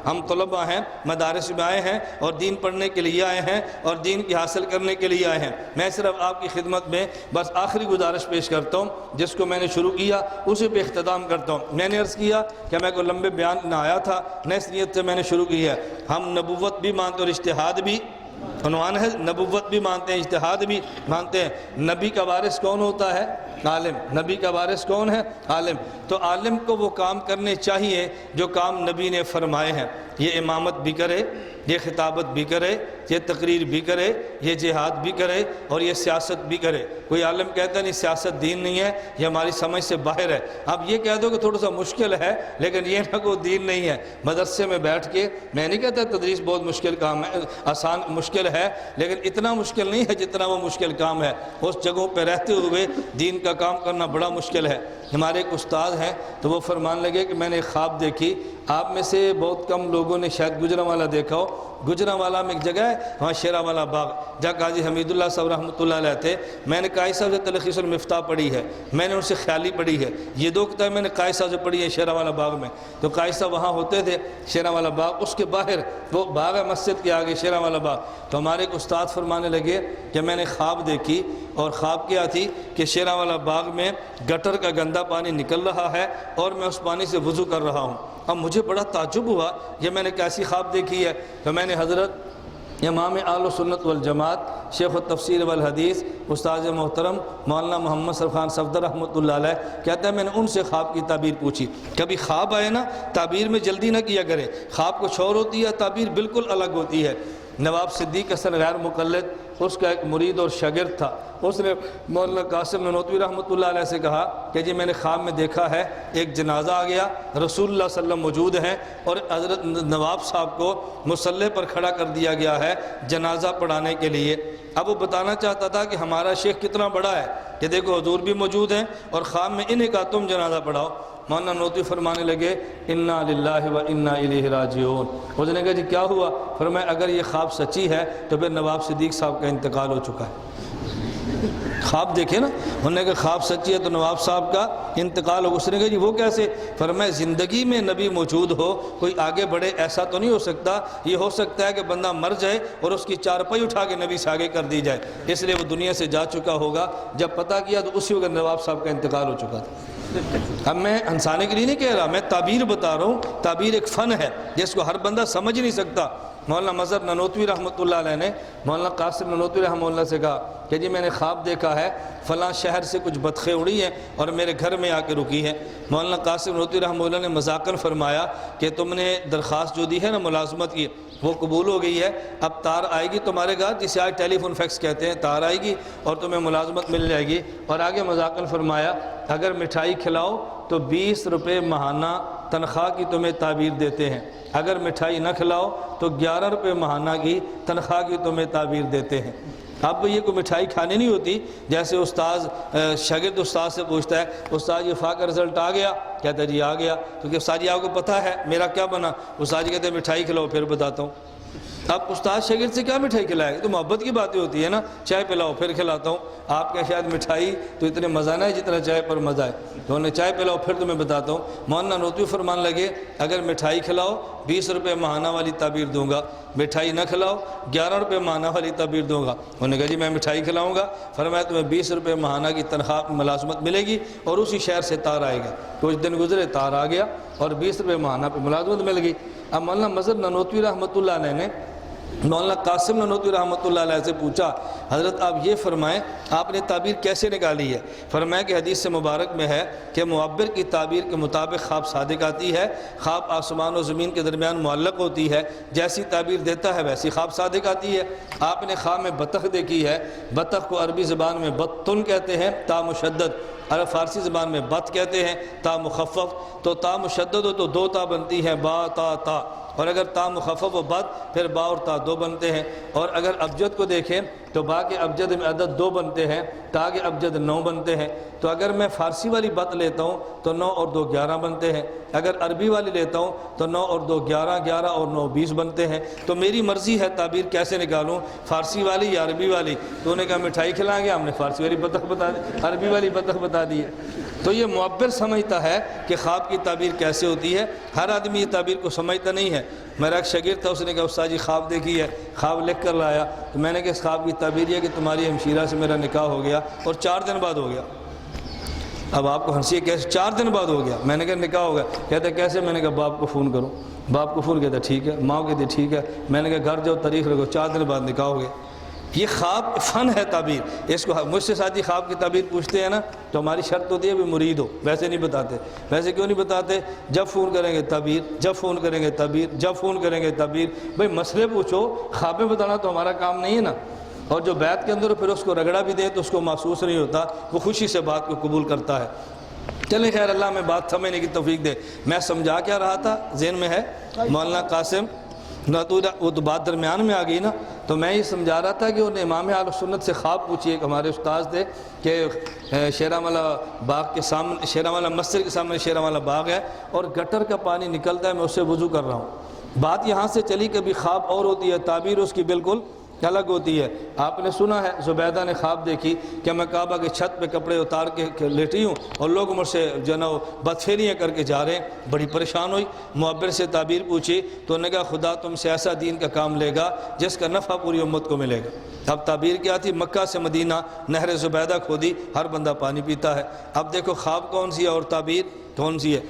ہم طلباء ہیں، مدارس میں آئے ہیں اور دین پڑھنے کے لیے آئے ہیں اور دین کی حاصل کرنے کے لیے آئے ہیں۔ میں صرف آپ کی خدمت میں بس آخری گزارش پیش کرتا ہوں جس کو میں نے شروع کیا اسی پہ اختتام کرتا ہوں۔ میں نے عرض کیا کہ میں کوئی لمبے بیان نہ آیا تھا، نہ اس نیت سے میں نے شروع کی ہے۔ ہم نبوت بھی مانتے اور اجتہاد بھی، عنوان ہے نبوت بھی مانتے ہیں، اجتہاد بھی مانتے ہیں۔ نبی کا وارث کون ہوتا ہے؟ عالم۔ نبی کا وارث کون ہے؟ عالم۔ تو عالم کو وہ کام کرنے چاہیے جو کام نبی نے فرمائے ہیں۔ یہ امامت بھی کرے، یہ خطابت بھی کرے، یہ تقریر بھی کرے، یہ جہاد بھی کرے اور یہ سیاست بھی کرے۔ کوئی عالم کہتا ہے نہیں سیاست دین نہیں ہے، یہ ہماری سمجھ سے باہر ہے۔ اب یہ کہہ دو کہ تھوڑا سا مشکل ہے لیکن یہ نہ کو دین نہیں ہے۔ مدرسے میں بیٹھ کے، میں نہیں کہتا تدریس بہت مشکل کام ہے، آسان مشکل ہے، لیکن اتنا مشکل نہیں ہے جتنا وہ مشکل کام ہے۔ اس جگہوں پہ رہتے ہوئے دین کا کام کرنا بڑا مشکل ہے۔ ہمارے ایک استاد ہیں تو وہ فرمان لگے کہ میں نے ایک خواب دیکھی، آپ میں سے بہت کم لوگوں نے شاید گجرانوالہ دیکھا ہو۔ گجرانوالہ میں ایک جگہ ہے وہاں شیراوالہ باغ، جہاں قاضی حمید اللہ صاحب رحمۃ اللہ علیہ تھے۔ میں نے قاضی صاحب سے تلخیص المفتاح پڑھی ہے، میں نے ان سے خیالی پڑھی ہے، یہ دو کتابیں میں نے قاضی صاحب سے پڑھی ہے شیراوالہ باغ میں۔ تو قاضی صاحب وہاں ہوتے تھے شیراوالہ باغ، اس کے باہر وہ باغ ہے مسجد کے آگے شیراوالہ باغ۔ تو ہمارے ایک استاد فرمانے لگے کہ میں نے خواب دیکھی، اور خواب کیا تھی کہ شیراوالہ باغ میں گٹر کا گندا پانی نکل رہا ہے اور میں اس پانی سے وضو کر رہا ہوں۔ اب مجھے بڑا تعجب ہوا یہ میں نے کیسی خواب دیکھی ہے۔ تو میں نے حضرت امام اہل سنت والجماعت شیخ التفسیر والحدیث استاد محترم مولانا محمد سرخان صفدر رحمۃ اللہ علیہ کہتا ہے میں نے ان سے خواب کی تعبیر پوچھی۔ کبھی خواب آئے نا تعبیر میں جلدی نہ کیا کریں، خواب کچھ اور ہوتی ہے، تعبیر بالکل الگ ہوتی ہے۔ نواب صدیق حسن غیر مقلد، اس کا ایک مرید اور شاگرد تھا، اس نے مولانا قاسم نانوتوی رحمۃ اللہ علیہ سے کہا کہ جی میں نے خواب میں دیکھا ہے ایک جنازہ آ گیا، رسول اللہ صلی اللہ علیہ وسلم موجود ہیں اور حضرت نواب صاحب کو مصلی پر کھڑا کر دیا گیا ہے جنازہ پڑھانے کے لیے۔ اب وہ بتانا چاہتا تھا کہ ہمارا شیخ کتنا بڑا ہے کہ دیکھو حضور بھی موجود ہیں اور خواب میں انہیں کہا تم جنازہ پڑھاؤ۔ مولانا نانوتوی فرمانے لگے انا للہ و انا الیہ راجعون۔ اس نے کہا جی کیا ہوا؟ فرمایا اگر یہ خواب سچی ہے تو پھر نواب صدیق صاحب کا انتقال ہو چکا ہے۔ خواب دیکھے نا، انہوں نے کہا خواب سچی ہے تو نواب صاحب کا انتقال ہو۔ اس نے کہا جی وہ کیسے؟ فرمایا زندگی میں نبی موجود ہو، کوئی آگے بڑھے ایسا تو نہیں ہو سکتا، یہ ہو سکتا ہے کہ بندہ مر جائے اور اس کی چارپائی اٹھا کے نبی سے آگے کر دی جائے، اس لیے وہ دنیا سے جا چکا ہوگا۔ جب پتہ کیا تو اسی وقت نواب صاحب کا انتقال ہو چکا تھا۔ اب میں انسانے کے لیے نہیں کہہ رہا، میں تعبیر بتا رہا ہوں، تعبیر ایک فن ہے جس کو ہر بندہ سمجھ نہیں سکتا۔ مولانا مظہر نانوتوی رحمۃ اللہ علیہ نے مولانا قاسم نانوتوی رحمۃ اللہ سے کہا کہ جی میں نے خواب دیکھا ہے فلاں شہر سے کچھ بطخیں اڑی ہیں اور میرے گھر میں آ کے رکی ہیں۔ مولانا قاسم نانوتوی رحمۃ اللہ نے مذاکراً فرمایا کہ تم نے درخواست جو دی ہے نا ملازمت کی وہ قبول ہو گئی ہے، اب تار آئے گی تمہارے گھر، جسے آج ٹیلی فون فیکس کہتے ہیں، تار آئے گی اور تمہیں ملازمت مل جائے گی۔ اور آگے مذاکراً فرمایا اگر مٹھائی کھلاؤ تو 20 روپے ماہانہ تنخواہ کی تمہیں تعبیر دیتے ہیں، اگر مٹھائی نہ کھلاؤ تو 11 روپے ماہانہ کی تنخواہ کی تمہیں تعبیر دیتے ہیں۔ اب یہ کوئی مٹھائی کھانی نہیں ہوتی، جیسے استاذ شاگرد استاد سے پوچھتا ہے استاد یہ فا کا رزلٹ آ گیا؟ کہتا ہے جی آ گیا۔ تو کہ استاد جی آپ کو پتہ ہے میرا کیا بنا؟ استاد جی کہتے ہیں مٹھائی کھلاؤ پھر بتاتا ہوں۔ اب استاد شاگرد سے کیا مٹھائی کھلائے؟ تو محبت کی باتیں ہوتی ہے نا، چائے پلاؤ پھر کھلاتا ہوں۔ آپ کا شاید مٹھائی تو اتنے مزہ نہ ہے جتنا چائے پر مزہ ہے، تو انہیں چائے پلاؤ پھر تمہیں بتاتا ہوں۔ مولانا نانوتوی فرمان لگے اگر مٹھائی کھلاؤ 20 روپے ماہانہ والی تعبیر دوں گا، مٹھائی نہ کھلاؤ 11 روپے ماہانہ والی تعبیر دوں گا۔ انہوں نے کہا جی میں مٹھائی کھلاؤں گا۔ فرمایا تمہیں 20 روپے ماہانہ کی تنخواہ ملازمت ملے گی اور اسی شہر سے تار آئے گا۔ کچھ دن گزرے تار آ گیا اور 20 روپے ماہانہ پہ ملازمت مل گئی۔ اب مولانا مظہر نانوتوی رحمۃ اللہ علیہ نے مولانا قاسم نانوتوی رحمۃ اللہ علیہ سے پوچھا حضرت آپ یہ فرمائیں آپ نے تعبیر کیسے نکالی ہے؟ فرمایا کہ حدیث سے مبارک میں ہے کہ معبر کی تعبیر کے مطابق خواب صادق آتی ہے، خواب آسمان و زمین کے درمیان معلق ہوتی ہے، جیسی تعبیر دیتا ہے ویسی خواب صادق آتی ہے۔ آپ نے خواب میں بطخ دیکھی ہے، بطخ کو عربی زبان میں بطن کہتے ہیں تا مشدد، عرب فارسی زبان میں بط کہتے ہیں تا مخفف، تو تا مشدد ہو تو 2 تا بنتی ہے با تا تا، اور اگر تا مخفف و بط پھر با اور تا 2 بنتے ہیں۔ اور اگر ابجد کو دیکھیں تو با کے ابجد میں عدد 2 بنتے ہیں، تا کے ابجد 9 بنتے ہیں۔ تو اگر میں فارسی والی بط لیتا ہوں تو 9 اور 2 11 بنتے ہیں، اگر عربی والی لیتا ہوں تو 9 اور 2 11 11 اور 9 20 بنتے ہیں۔ تو میری مرضی ہے تعبیر کیسے نکالوں، فارسی والی یا عربی والی؟ تو انہوں نے کہا مٹھائی کھلائیں گے، ہم نے فارسی والی بطخ بتا دی، عربی والی بطخ بتا دی ہے۔ تو یہ معبر سمجھتا ہے کہ خواب کی تعبیر کیسے ہوتی ہے، ہر آدمی یہ تعبیر کو سمجھتا نہیں ہے۔ میرا ایک شاگرد تھا، اس نے کہا استاد جی خواب دیکھی ہے، خواب لکھ کر لایا، تو میں نے کہا اس خواب کی تعبیر یہ ہے کہ تمہاری ہمشیرہ سے میرا نکاح ہو گیا اور 4 دن بعد ہو گیا۔ اب آپ کو ہنسی ہے، کیسے 4 دن بعد ہو گیا؟ میں نے کہا نکاح ہو گیا۔ کہتے ہیں کیسے؟ میں نے کہا باپ کو فون کرو، باپ کو فون کہتا ٹھیک ہے، ماں کہتی ٹھیک ہے، میں نے کہا گھر جاؤ تاریخ رکھو، 4 دن بعد نکاح ہو گیا۔ یہ خواب فن ہے تعبیر، اس کو مجھ سے ساتھی خواب کی تعبیر پوچھتے ہیں نا تو ہماری شرط ہوتی ہے بھی مرید ہو، ویسے نہیں بتاتے۔ ویسے کیوں نہیں بتاتے؟ جب فون کریں گے تعبیر، جب فون کریں گے تعبیر، جب فون کریں گے تعبیر۔ بھئی مسئلے پوچھو، خوابیں بتانا تو ہمارا کام نہیں ہے نا۔ اور جو بیت کے اندر پھر اس کو رگڑا بھی دے تو اس کو محسوس نہیں ہوتا، وہ خوشی سے بات کو قبول کرتا ہے۔ چلیں خیر، اللہ میں بات سمجھنے کی توفیق دے۔ میں سمجھا کیا رہا تھا ذہن میں ہے؟ مولانا قاسم وہ تو بات درمیان میں آ گئی نا، تو میں یہ سمجھا رہا تھا کہ انہیں امام اہل سنت سے خواب پوچھی، ایک ہمارے استاذ تھے کہ شیراوالا باغ کے سامنے، شیراوالا مسجد کے سامنے شیراوالا باغ ہے اور گٹر کا پانی نکلتا ہے، میں اس سے وضو کر رہا ہوں۔ بات یہاں سے چلی، کبھی خواب اور ہوتی ہے، تعبیر اس کی بالکل الگ ہوتی ہے۔ آپ نے سنا ہے زبیدہ نے خواب دیکھی کہ میں کعبہ کی چھت پہ کپڑے اتار کے لیٹی ہوں اور لوگ مجھ سے جو نا بدفعلیاں کر کے جا رہے ہیں، بڑی پریشان ہوئی، معبر سے تعبیر پوچھی تو انہوں نے کہا خدا تم سے ایسا دین کا کام لے گا جس کا نفع پوری امت کو ملے گا۔ اب تعبیر کیا تھی؟ مکہ سے مدینہ نہر زبیدہ کھودی، ہر بندہ پانی پیتا ہے۔ اب دیکھو خواب کون سی ہے اور تعبیر کون سی ہے۔